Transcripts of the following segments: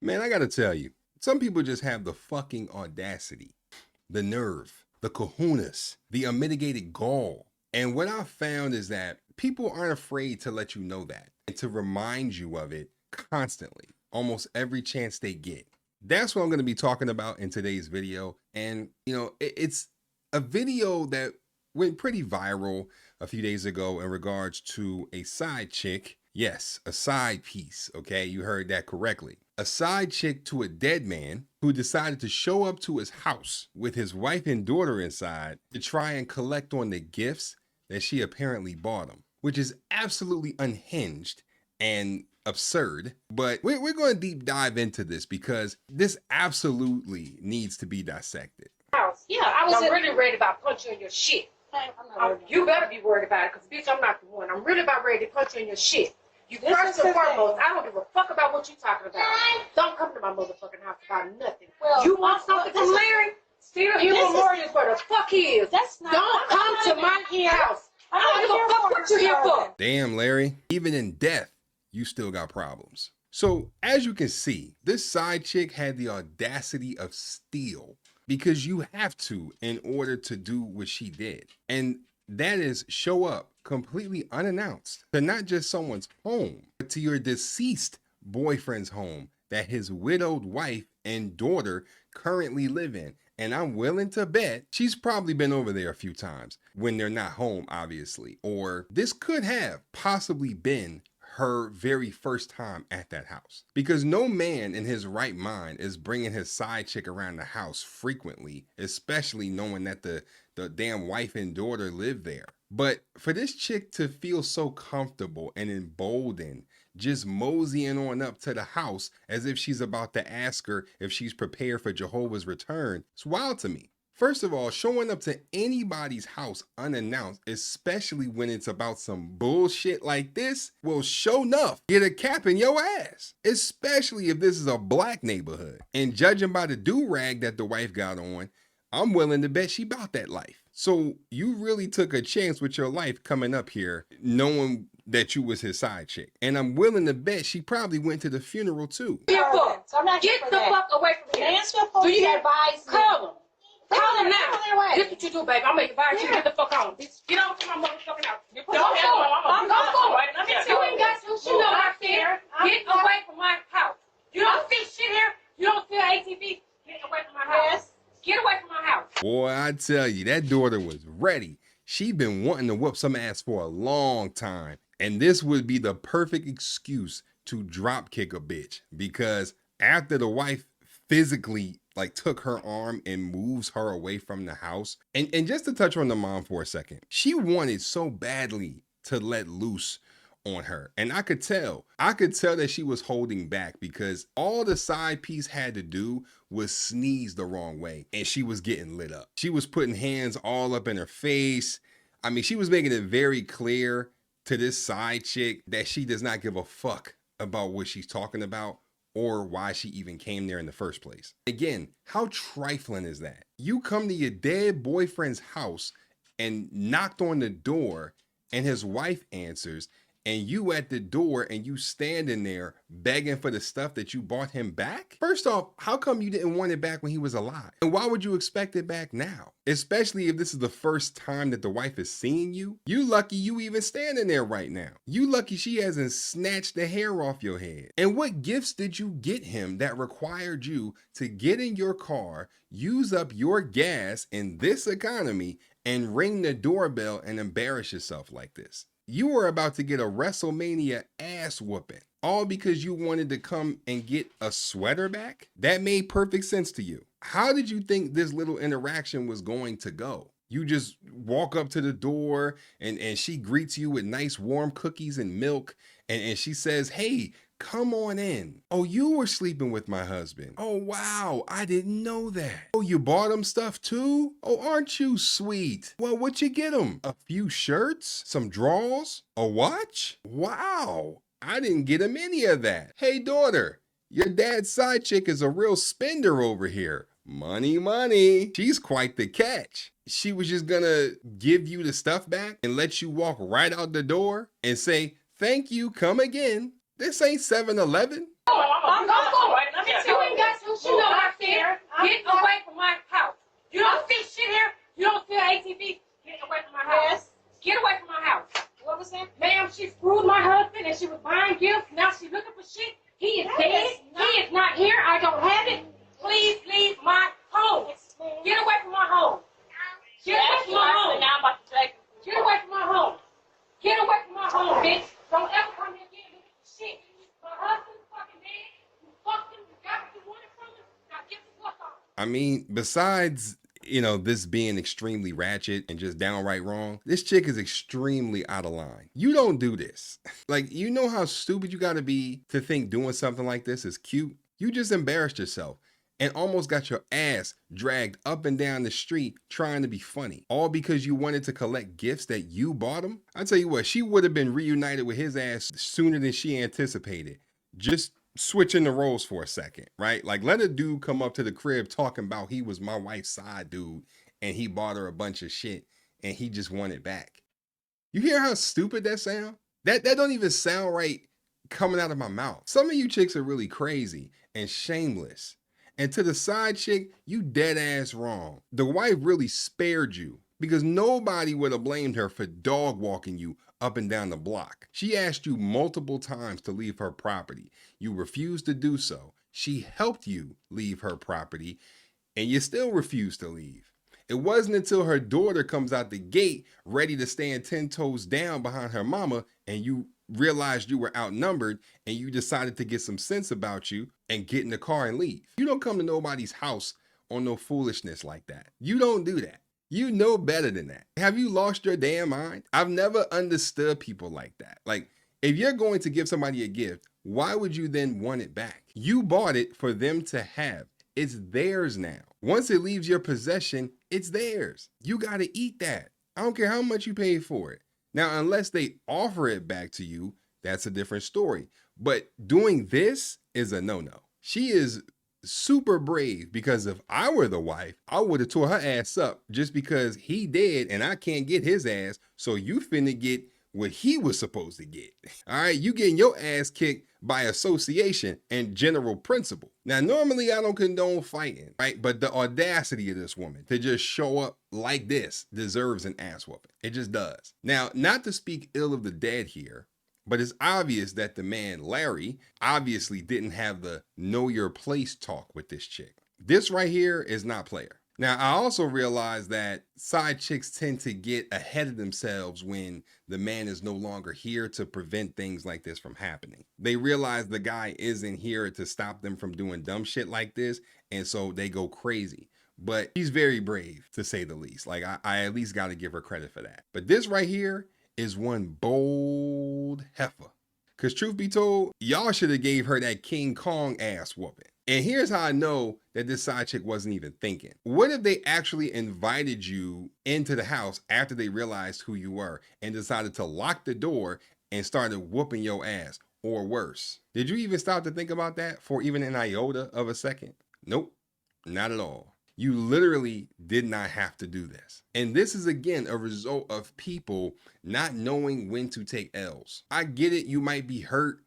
Man, I gotta tell you, some people just have the fucking audacity, the nerve, the kahunas, the unmitigated gall. And what I've found is that people aren't afraid to let you know that and to remind you of it constantly, almost every chance they get. That's what I'm going to be talking about in today's video. And, it's a video that went pretty viral a few days ago in regards to a side chick. Yes, a side piece. Okay, you heard that correctly. A side chick to a dead man who decided to show up to his house with his wife and daughter inside to try and collect on the gifts that she apparently bought him, which is absolutely unhinged and absurd. But we're going to deep dive into this because this absolutely needs to be dissected. Yeah, I'm really worried about punching your shit. You better be worried about it, because bitch, I'm not the one. I'm really about ready to punch you in your shit. You first and foremost, I don't give a fuck about what you talking about. Don't come to my motherfucking house about nothing. Well, you want something from Larry? Steal him Memorial where the fuck he is. Don't come to my house. I don't give a fuck what you here for. Damn, Larry. Even in death, you still got problems. So, as you can see, this side chick had the audacity of steel, because you have to in order to do what she did. And that is show up completely unannounced to not just someone's home, but to your deceased boyfriend's home that his widowed wife and daughter currently live in. And I'm willing to bet she's probably been over there a few times when they're not home, obviously. Or this could have possibly been her very first time at that house, because no man in his right mind is bringing his side chick around the house frequently, especially knowing that the damn wife and daughter live there. But for this chick to feel so comfortable and emboldened, just moseying on up to the house as if she's about to ask her if she's prepared for Jehovah's return, it's wild to me. First of all, showing up to anybody's house unannounced, especially when it's about some bullshit like this, will sure enough get a cap in your ass, especially if this is a black neighborhood. And judging by the do-rag that the wife got on, I'm willing to bet she about that life. So you really took a chance with your life coming up here knowing that you was his side chick. And I'm willing to bet she probably went to the funeral too. So I'm not get the fuck away from me. Do you advise me? Call him. Call him now. This what you do, baby. I'm gonna advise you to get the fuck on. Get on to my motherfucking house. Don't go. You ain't got to. You know I care. Get away from my house. You don't see shit here. You don't see ATV. Get away from my house. Yes. Get away from my house. Boy, I tell you, that daughter was ready. She'd been wanting to whoop some ass for a long time. And this would be the perfect excuse to drop kick a bitch, because after the wife physically took her arm and moves her away from the house. And just to touch on the mom for a second, she wanted so badly to let loose on her. And I could tell that she was holding back, because all the side piece had to do was sneeze the wrong way and she was getting lit up. She was putting hands all up in her face. I mean, she was making it very clear to this side chick that she does not give a fuck about what she's talking about or why she even came there in the first place. Again, how trifling is that? You come to your dead boyfriend's house and knocked on the door, and his wife answers, and you at the door and you standing there begging for the stuff that you bought him back? First off, how come you didn't want it back when he was alive? And why would you expect it back now? Especially if this is the first time that the wife is seeing you. You lucky you even standing there right now. You lucky she hasn't snatched the hair off your head. And what gifts did you get him that required you to get in your car, use up your gas in this economy, and ring the doorbell and embarrass yourself like this? You were about to get a WrestleMania ass whooping, all because you wanted to come and get a sweater back? That made perfect sense to you. How did you think this little interaction was going to go? You just walk up to the door and she greets you with nice warm cookies and milk, and she says, "Hey, come on in. Oh, you were sleeping with my husband. Oh, wow, I didn't know that. Oh, you bought him stuff too? Oh, aren't you sweet? Well, what'd you get him? A few shirts? Some drawers? A watch? Wow, I didn't get him any of that. Hey, daughter, your dad's side chick is a real spender over here. Money, money. She's quite the catch. She was just gonna give you the stuff back and let you walk right out the door and say, thank you, come again. This ain't 7-Eleven. Get away from my house. You don't see shit here. You don't see an ATV. Get away from my house. Yes. Get away from my house. What was that? Ma'am, she screwed my husband and she was buying gifts. Now she's looking for shit. He is dead. He is not here. I don't have it. Please leave my home. Get away from my home. Get away from my home. Now I'm about to take you. Get away from my home. Get away from my home, bitch. Don't ever come here again looking for shit. My husband's fucking dead. You fucked him. You got what you wanted from him. Now get the fuck off. I mean, besides, you know, this being extremely ratchet and just downright wrong, this chick is extremely out of line. You don't do this. Like, you know how stupid you gotta be to think doing something like this is cute? You just embarrassed yourself and almost got your ass dragged up and down the street trying to be funny, all because you wanted to collect gifts that you bought him. I tell you what, she would have been reunited with his ass sooner than she anticipated. Just switching the roles for a second, right? Like, let a dude come up to the crib talking about he was my wife's side dude and he bought her a bunch of shit and he just wanted back. You hear how stupid that sound? That don't even sound right coming out of my mouth. Some of you chicks are really crazy and shameless. And to the side chick, you dead ass wrong. The wife really spared you because nobody would have blamed her for dog walking you up and down the block. She asked you multiple times to leave her property. You refused to do so. She helped you leave her property and you still refused to leave. It wasn't until her daughter comes out the gate ready to stand 10 toes down behind her mama and you realized you were outnumbered and you decided to get some sense about you and get in the car and leave. You don't come to nobody's house on no foolishness like that. You don't do that. You know better than that. Have you lost your damn mind? I've never understood people like that. Like, if you're going to give somebody a gift, why would you then want it back? You bought it for them to have. It's theirs now. Once it leaves your possession, it's theirs. You got to eat that. I don't care how much you paid for it. Now, unless they offer it back to you, that's a different story. But doing this is a no-no. She is super brave because if I were the wife, I would have tore her ass up just because he dead and I can't get his ass. So you finna get what he was supposed to get. All right, you getting your ass kicked by association and general principle. Now, normally I don't condone fighting, right? But the audacity of this woman to just show up like this deserves an ass whooping. It just does. Now, not to speak ill of the dead here, but it's obvious that the man, Larry, obviously didn't have the know your place talk with this chick. This right here is not player. Now, I also realize that side chicks tend to get ahead of themselves when the man is no longer here to prevent things like this from happening. They realize the guy isn't here to stop them from doing dumb shit like this, and so they go crazy. But she's very brave, to say the least. Like, I at least got to give her credit for that. But this right here is one bold heifer. Because truth be told, y'all should have gave her that King Kong ass whooping. And here's how I know that this side chick wasn't even thinking. What if they actually invited you into the house after they realized who you were and decided to lock the door and started whooping your ass, or worse? Did you even stop to think about that for even an iota of a second? Nope, not at all. You literally did not have to do this. And this is, again, a result of people not knowing when to take L's. I get it, you might be hurt,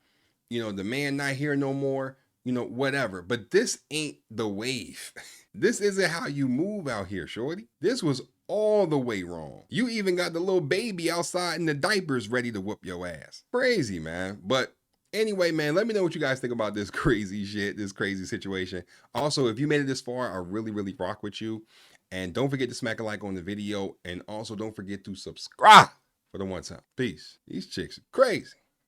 you know, the man not here no more, you know, whatever. But this ain't the wave. This isn't how you move out here, shorty. This was all the way wrong. You even got the little baby outside in the diapers ready to whoop your ass. Crazy, man. But anyway, man, let me know what you guys think about this crazy shit, this crazy situation. Also, if you made it this far, I really, really rock with you. And don't forget to smack a like on the video. And also don't forget to subscribe for the one time. Peace. These chicks are crazy.